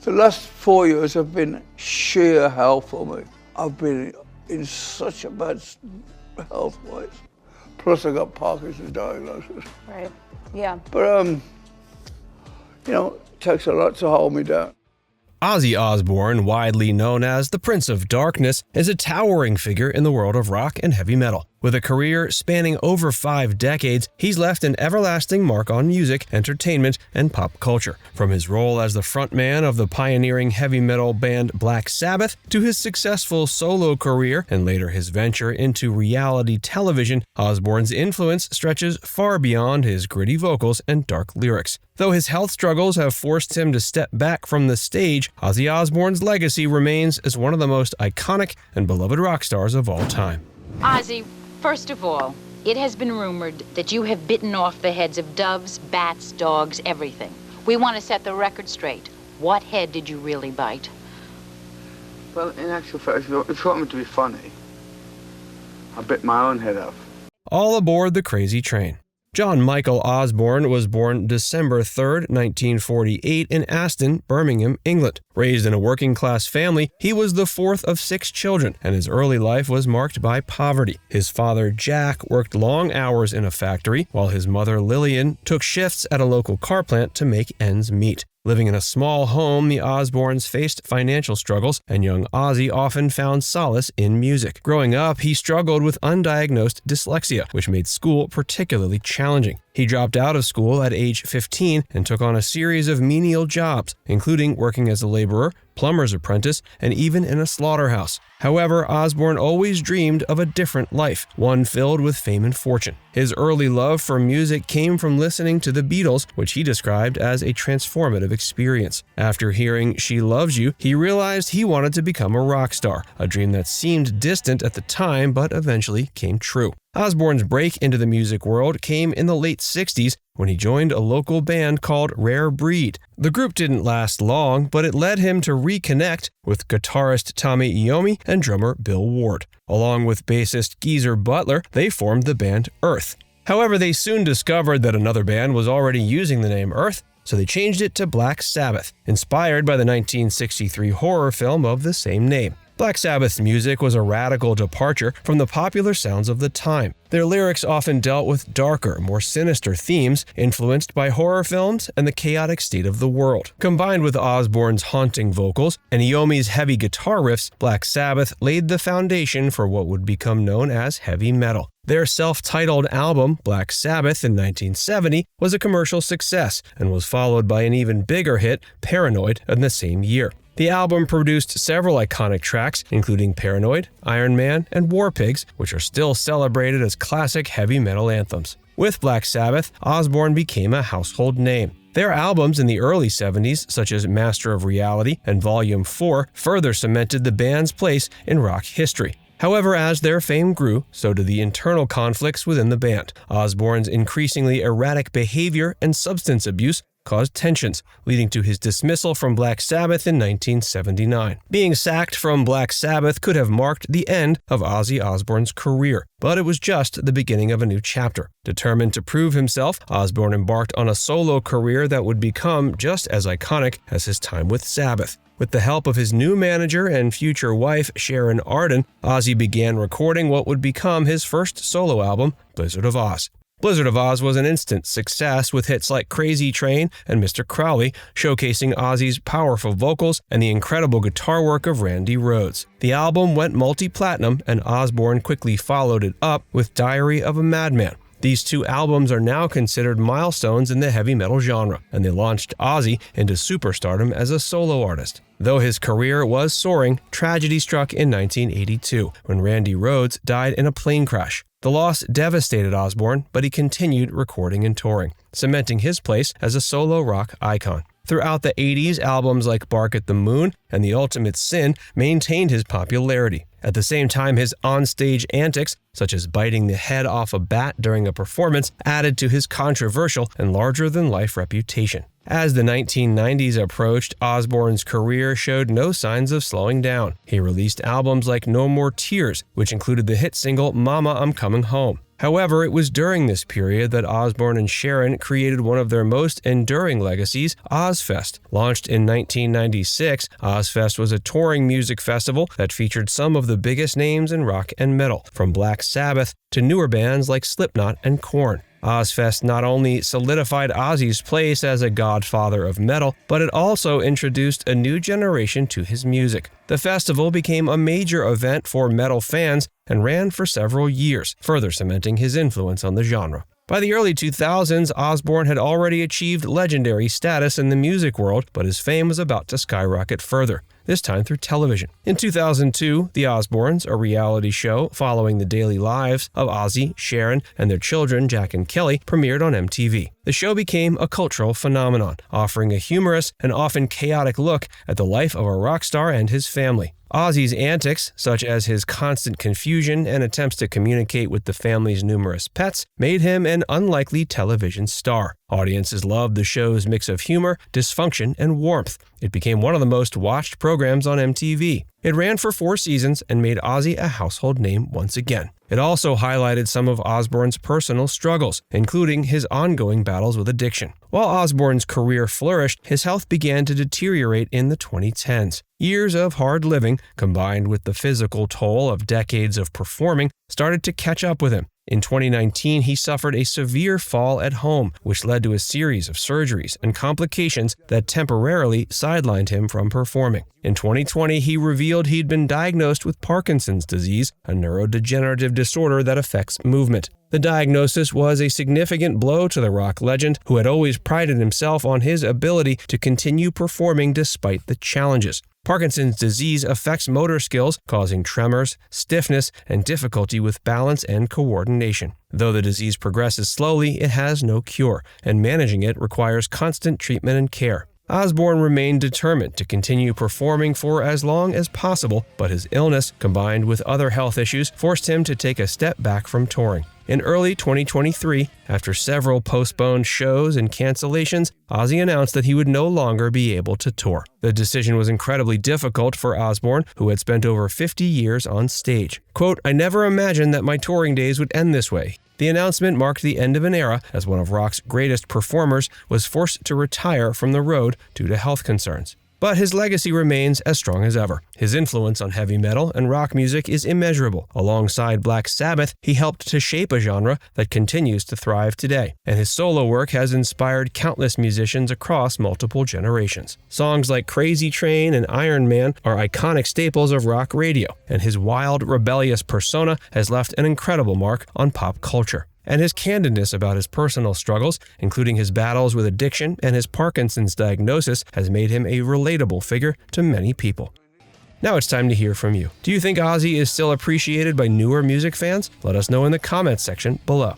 The last 4 years have been sheer hell for me. I've been in such a bad health-wise. Plus I got Parkinson's diagnosis. Right, yeah. But, it takes a lot to hold me down. Ozzy Osbourne, widely known as the Prince of Darkness, is a towering figure in the world of rock and heavy metal. With a career spanning over 5 decades, he's left an everlasting mark on music, entertainment, and pop culture. From his role as the frontman of the pioneering heavy metal band Black Sabbath to his successful solo career and later his venture into reality television, Osbourne's influence stretches far beyond his gritty vocals and dark lyrics. Though his health struggles have forced him to step back from the stage, Ozzy Osbourne's legacy remains as one of the most iconic and beloved rock stars of all time. Ozzy, first of all, it has been rumored that you have bitten off the heads of doves, bats, dogs, everything. We want to set the record straight. What head did you really bite? Well, in actual fact, if you want me to be funny, I bit my own head off. All aboard the crazy train. John Michael Osbourne was born December 3, 1948 in Aston, Birmingham, England. Raised in a working-class family, he was the fourth of 6 children, and his early life was marked by poverty. His father, Jack, worked long hours in a factory, while his mother, Lillian, took shifts at a local car plant to make ends meet. Living in a small home, the Osbournes faced financial struggles, and young Ozzy often found solace in music. Growing up, he struggled with undiagnosed dyslexia, which made school particularly challenging. He dropped out of school at age 15 and took on a series of menial jobs, including working as a laborer, plumber's apprentice, and even in a slaughterhouse. However, Osbourne always dreamed of a different life, one filled with fame and fortune. His early love for music came from listening to the Beatles, which he described as a transformative experience. After hearing She Loves You, he realized he wanted to become a rock star, a dream that seemed distant at the time but eventually came true. Osbourne's break into the music world came in the late 60s when he joined a local band called Rare Breed. The group didn't last long, but it led him to reconnect with guitarist Tommy Iommi and drummer Bill Ward. Along with bassist Geezer Butler, they formed the band Earth. However, they soon discovered that another band was already using the name Earth, so they changed it to Black Sabbath, inspired by the 1963 horror film of the same name. Black Sabbath's music was a radical departure from the popular sounds of the time. Their lyrics often dealt with darker, more sinister themes influenced by horror films and the chaotic state of the world. Combined with Osbourne's haunting vocals and Iommi's heavy guitar riffs, Black Sabbath laid the foundation for what would become known as heavy metal. Their self-titled album, Black Sabbath, in 1970, was a commercial success and was followed by an even bigger hit, Paranoid, in the same year. The album produced several iconic tracks, including Paranoid, Iron Man, and War Pigs, which are still celebrated as classic heavy metal anthems. With Black Sabbath, Osbourne became a household name. Their albums in the early 70s, such as Master of Reality and Volume 4, further cemented the band's place in rock history. However, as their fame grew, so did the internal conflicts within the band. Osbourne's increasingly erratic behavior and substance abuse caused tensions, leading to his dismissal from Black Sabbath in 1979. Being sacked from Black Sabbath could have marked the end of Ozzy Osbourne's career, but it was just the beginning of a new chapter. Determined to prove himself, Osbourne embarked on a solo career that would become just as iconic as his time with Sabbath. With the help of his new manager and future wife, Sharon Arden, Ozzy began recording what would become his first solo album, Blizzard of Ozz. Blizzard of Ozz was an instant success with hits like Crazy Train and Mr. Crowley, showcasing Ozzy's powerful vocals and the incredible guitar work of Randy Rhoads. The album went multi-platinum, and Osbourne quickly followed it up with Diary of a Madman. These 2 albums are now considered milestones in the heavy metal genre, and they launched Ozzy into superstardom as a solo artist. Though his career was soaring, tragedy struck in 1982 when Randy Rhoads died in a plane crash. The loss devastated Osbourne, but he continued recording and touring, cementing his place as a solo rock icon. Throughout the 80s, albums like Bark at the Moon and The Ultimate Sin maintained his popularity. At the same time, his onstage antics, such as biting the head off a bat during a performance, added to his controversial and larger-than-life reputation. As the 1990s approached, Osbourne's career showed no signs of slowing down. He released albums like No More Tears, which included the hit single Mama, I'm Coming Home. However, it was during this period that Osbourne and Sharon created one of their most enduring legacies, Ozzfest. Launched in 1996, Ozzfest was a touring music festival that featured some of the biggest names in rock and metal, from Black Sabbath to newer bands like Slipknot and Korn. Ozzfest not only solidified Ozzy's place as a godfather of metal, but it also introduced a new generation to his music. The festival became a major event for metal fans and ran for several years, further cementing his influence on the genre. By the early 2000s, Osbourne had already achieved legendary status in the music world, but his fame was about to skyrocket further, this time through television. In 2002, The Osbournes, a reality show following the daily lives of Ozzy, Sharon, and their children, Jack and Kelly, premiered on MTV. The show became a cultural phenomenon, offering a humorous and often chaotic look at the life of a rock star and his family. Ozzy's antics, such as his constant confusion and attempts to communicate with the family's numerous pets, made him an unlikely television star. Audiences loved the show's mix of humor, dysfunction, and warmth. It became one of the most watched programs on MTV. It ran for 4 seasons and made Ozzy a household name once again. It also highlighted some of Osbourne's personal struggles, including his ongoing battles with addiction. While Osbourne's career flourished, his health began to deteriorate in the 2010s. Years of hard living, combined with the physical toll of decades of performing, started to catch up with him. In 2019, he suffered a severe fall at home, which led to a series of surgeries and complications that temporarily sidelined him from performing. In 2020, he revealed he'd been diagnosed with Parkinson's disease, a neurodegenerative disorder that affects movement. The diagnosis was a significant blow to the rock legend, who had always prided himself on his ability to continue performing despite the challenges. Parkinson's disease affects motor skills, causing tremors, stiffness, and difficulty with balance and coordination. Though the disease progresses slowly, it has no cure, and managing it requires constant treatment and care. Osbourne remained determined to continue performing for as long as possible, but his illness, combined with other health issues, forced him to take a step back from touring. In early 2023, after several postponed shows and cancellations, Ozzy announced that he would no longer be able to tour. The decision was incredibly difficult for Osbourne, who had spent over 50 years on stage. Quote, "I never imagined that my touring days would end this way." The announcement marked the end of an era as one of rock's greatest performers was forced to retire from the road due to health concerns. But his legacy remains as strong as ever. His influence on heavy metal and rock music is immeasurable. Alongside Black Sabbath, he helped to shape a genre that continues to thrive today, and his solo work has inspired countless musicians across multiple generations. Songs like Crazy Train and Iron Man are iconic staples of rock radio, and his wild, rebellious persona has left an incredible mark on pop culture. And his candidness about his personal struggles, including his battles with addiction and his Parkinson's diagnosis, has made him a relatable figure to many people. Now it's time to hear from you. Do you think Ozzy is still appreciated by newer music fans? Let us know in the comments section below.